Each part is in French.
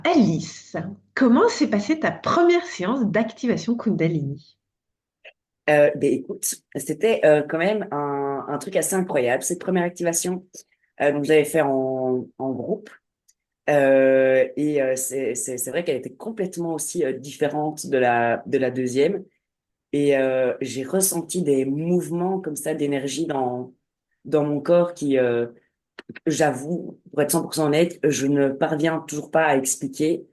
Alice, comment s'est passée ta première séance d'activation Kundalini? Écoute, c'était quand même un truc assez incroyable, cette première activation. Donc, j'avais fait en groupe. C'est vrai qu'elle était complètement aussi différente de la deuxième. J'ai ressenti des mouvements comme ça d'énergie dans mon corps qui, j'avoue, pour être 100% honnête, je ne parviens toujours pas à expliquer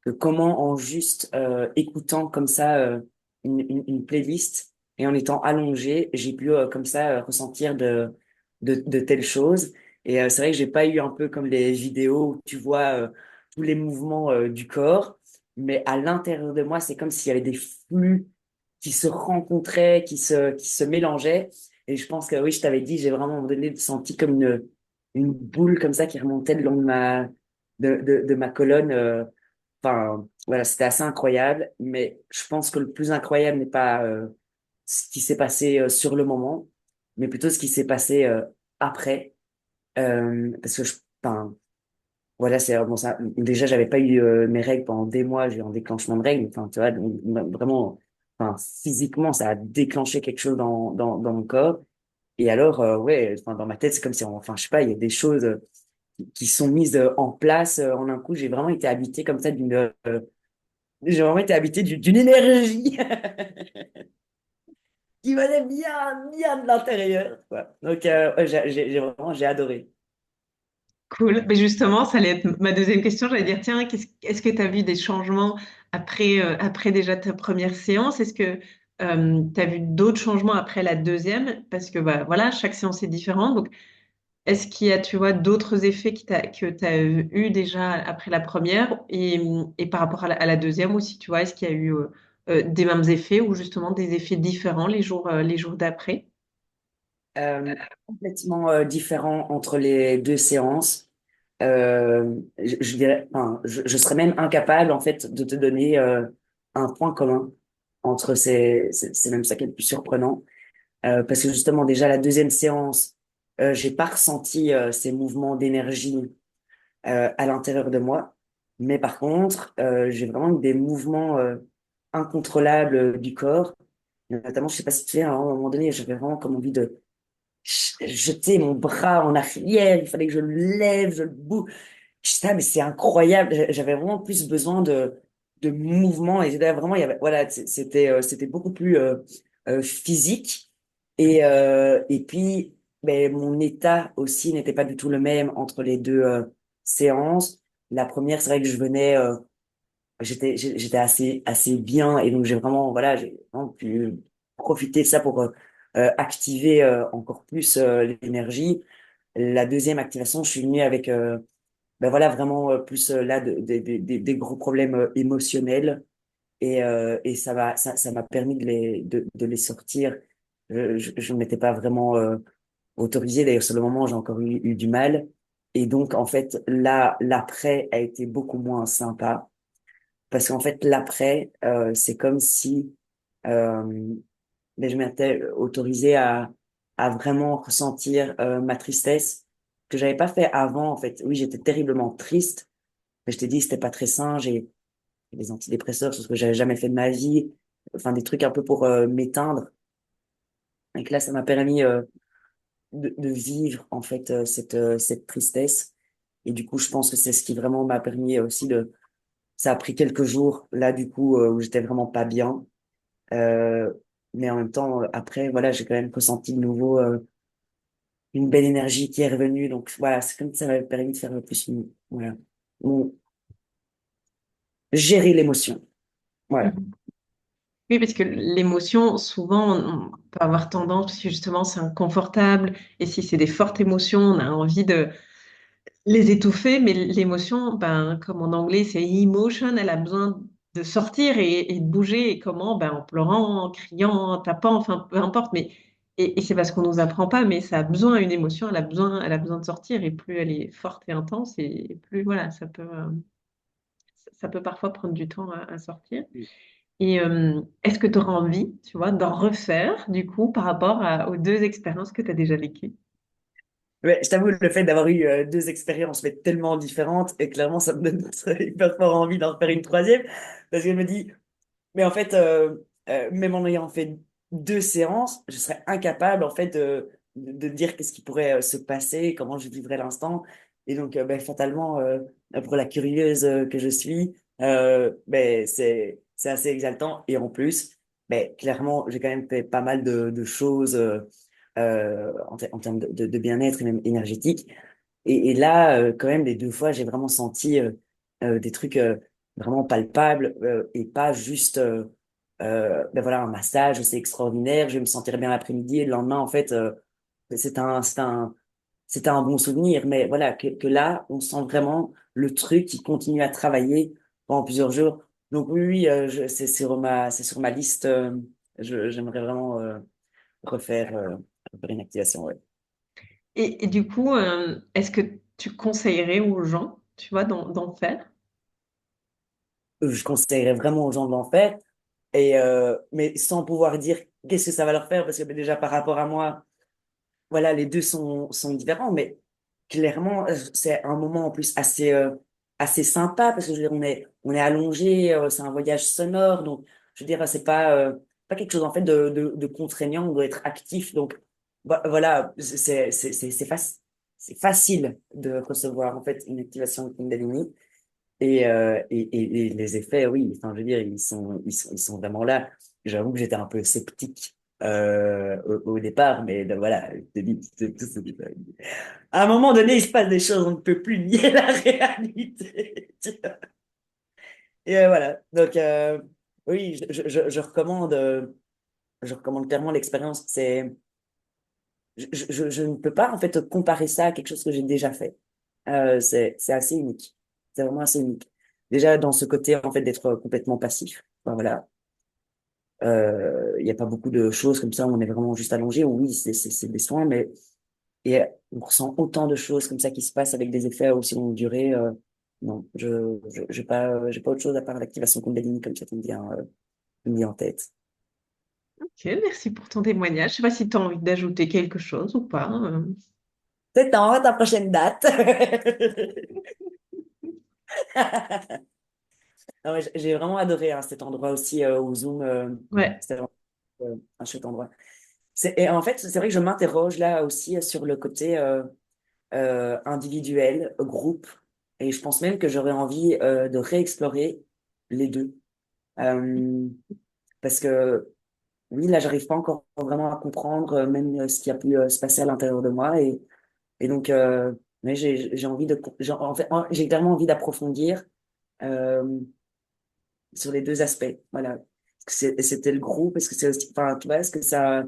que comment en juste écoutant comme ça une playlist et en étant allongé, j'ai pu comme ça ressentir de telles choses. C'est vrai que j'ai pas eu un peu comme les vidéos où tu vois tous les mouvements du corps, mais à l'intérieur de moi, c'est comme s'il y avait des flux qui se rencontraient, qui se mélangeaient. Et je pense que oui, je t'avais dit, j'ai vraiment à un moment donné senti comme une boule comme ça qui remontait le long de ma colonne. Enfin, voilà, c'était assez incroyable, mais je pense que le plus incroyable n'est pas ce qui s'est passé sur le moment, mais plutôt ce qui s'est passé après. Parce que enfin, voilà, c'est bon ça. Déjà, j'avais pas eu mes règles pendant des mois, j'ai eu un déclenchement de règles. Enfin, tu vois, donc, vraiment, enfin, physiquement, ça a déclenché quelque chose dans mon corps. Et alors, ouais, enfin, dans ma tête, c'est comme si, enfin, je sais pas, il y a des choses qui sont mises en place en un coup. J'ai vraiment été habité comme ça j'ai vraiment été habité d'une énergie qui venait bien de l'intérieur, quoi. Donc, ouais, j'ai adoré. Cool. Mais justement, ça allait être ma deuxième question. J'allais dire, tiens, est-ce que tu as vu des changements après déjà ta première séance? Est-ce que tu as vu d'autres changements après la deuxième? Parce que bah, voilà, chaque séance est différente. Donc, est-ce qu'il y a, tu vois, d'autres effets que tu as eu déjà après la première et par rapport à la deuxième aussi, tu vois, est-ce qu'il y a eu des mêmes effets ou justement des effets différents les jours d'après? Complètement différent entre les deux séances. Je dirais, enfin, je serais même incapable, en fait, de te donner un point commun entre c'est même ça qui est le plus surprenant. Parce que justement, déjà, la deuxième séance, j'ai pas ressenti ces mouvements d'énergie à l'intérieur de moi. Mais par contre, j'ai vraiment eu des mouvements incontrôlables du corps. Notamment, je sais pas si tu sais, à un moment donné, j'avais vraiment comme envie de jeter mon bras en arrière. Il fallait que je le lève, je le bouge. Je sais pas, mais c'est incroyable. J'avais vraiment plus besoin de mouvement. Et c'était vraiment, il y avait, voilà, c'était beaucoup plus physique. Et puis, ben, mon état aussi n'était pas du tout le même entre les deux séances. La première, c'est vrai que je venais, j'étais assez bien et donc j'ai vraiment pu profiter de ça pour activer encore plus l'énergie. La deuxième activation, je suis venu avec ben voilà vraiment plus là des gros problèmes émotionnels et ça m'a permis de les sortir. Je ne m'étais pas vraiment autorisé. D'ailleurs, sur le moment, j'ai encore eu du mal. Et donc, en fait, là, l'après a été beaucoup moins sympa. Parce qu'en fait, l'après, c'est comme si mais je m'étais autorisé à vraiment ressentir ma tristesse que j'avais pas fait avant, en fait. Oui, j'étais terriblement triste, mais je t'ai dit, c'était pas très sain. J'ai des antidépresseurs, ce que j'avais jamais fait de ma vie. Enfin, des trucs un peu pour m'éteindre. Et que là, ça m'a permis de vivre, en fait, cette tristesse. Et du coup, je pense que c'est ce qui vraiment m'a permis aussi ça a pris quelques jours, là, du coup, où j'étais vraiment pas bien. Euh, mais en même temps, après, voilà, j'ai quand même ressenti de nouveau une belle énergie qui est revenue. Donc voilà, c'est comme ça m'a permis de faire le plus voilà, Bon, gérer l'émotion. Voilà. Mhm. Oui, parce que l'émotion, souvent, on peut avoir tendance, parce que justement, c'est inconfortable, et si c'est des fortes émotions, on a envie de les étouffer, mais l'émotion, ben, comme en anglais, c'est emotion, elle a besoin de sortir et de bouger, et comment? Ben, en pleurant, en criant, en tapant, enfin, peu importe, mais, et c'est parce qu'on nous apprend pas, mais ça a besoin, une émotion, elle a besoin de sortir, et plus elle est forte et intense, et plus, voilà, ça peut parfois prendre du temps à sortir. Et est-ce que tu auras envie, tu vois, d'en refaire, du coup, par rapport aux deux expériences que tu as déjà vécues? Ouais, je t'avoue, le fait d'avoir eu deux expériences mais tellement différentes, et clairement, ça me donne hyper fort envie d'en faire une troisième, parce que je me dis, mais en fait, même en ayant fait deux séances, je serais incapable, en fait, de dire qu'est-ce qui pourrait se passer, comment je vivrais l'instant. Et donc, ben, fatalement, pour la curieuse que je suis, ben, c'est assez exaltant. Et en plus, ben, clairement, j'ai quand même fait pas mal de choses en termes de bien-être et même énergétique. Et là, quand même, les deux fois, j'ai vraiment senti des trucs vraiment palpables et pas juste, ben voilà, un massage, c'est extraordinaire, je vais me sentir bien l'après-midi et le lendemain, en fait, c'est un bon souvenir. Mais voilà, que là, on sent vraiment le truc qui continue à travailler pendant plusieurs jours. Donc oui, oui, c'est sur ma liste. J'aimerais vraiment refaire une activation, ouais. Et du coup, est-ce que tu conseillerais aux gens, tu vois, d'en faire? Je conseillerais vraiment aux gens de l'en faire. Et mais sans pouvoir dire qu'est-ce que ça va leur faire, parce que ben, déjà par rapport à moi, voilà, les deux sont différents, mais clairement, c'est un moment en plus assez sympa, parce que je veux dire, on est allongé, c'est un voyage sonore, donc je veux dire, c'est pas quelque chose en fait de contraignant, on doit être actif, donc voilà, c'est facile de recevoir en fait une activation de Kundalini. Et les effets, oui, enfin, je veux dire, ils sont vraiment là. J'avoue que j'étais un peu sceptique au départ, mais ben voilà, je te dis, à un moment donné, il se passe des choses, on ne peut plus nier la réalité. Et voilà, donc oui, je recommande clairement l'expérience. Je ne peux pas en fait comparer ça à quelque chose que j'ai déjà fait. C'est assez unique. C'est vraiment assez unique. Déjà dans ce côté en fait d'être complètement passif. Enfin, voilà. Il n'y a pas beaucoup de choses comme ça où on est vraiment juste allongé. Oui, c'est des soins, mais et on ressent autant de choses comme ça qui se passent avec des effets aussi longue durée. Non, j'ai pas autre chose à part l'activation Kundalini comme ça qui me vient en tête. Ok, merci pour ton témoignage. Je sais pas si tu as envie d'ajouter quelque chose ou pas. C'est temps, ta prochaine date. Non, mais j'ai vraiment adoré hein, cet endroit aussi au Zoom. Ouais. C'était vraiment un chouette endroit. Et en fait, c'est vrai que je m'interroge là aussi sur le côté individuel, groupe. Et je pense même que j'aurais envie de réexplorer les deux. Euh, Parce que oui, là, j'arrive pas encore vraiment à comprendre même ce qui a pu se passer à l'intérieur de moi. Et donc, mais j'ai envie en fait, j'ai clairement envie d'approfondir. Euh, sur les deux aspects. Voilà. Est-ce que c'était le groupe? Est-ce que c'est aussi, enfin, tu vois, est-ce que ça,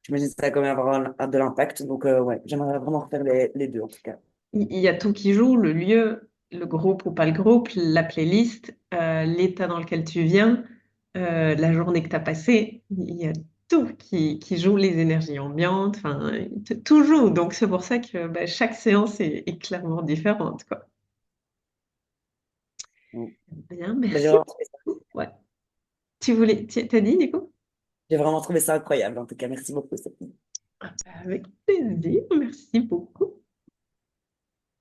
j'imagine que ça va quand même avoir de l'impact. Donc, ouais, j'aimerais vraiment refaire les deux, en tout cas. Il y a tout qui joue, le lieu, le groupe ou pas le groupe, la playlist, l'état dans lequel tu viens, la journée que tu as passée. Il y a tout qui joue, les énergies ambiantes, enfin, tout joue. Donc c'est pour ça que bah, chaque séance est clairement différente, quoi. Mm. Bien, Mais merci beaucoup. Ouais. T'as dit, Nico? j'ai vraiment trouvé ça incroyable, en tout cas. Merci beaucoup, Sophie. Avec plaisir, merci beaucoup.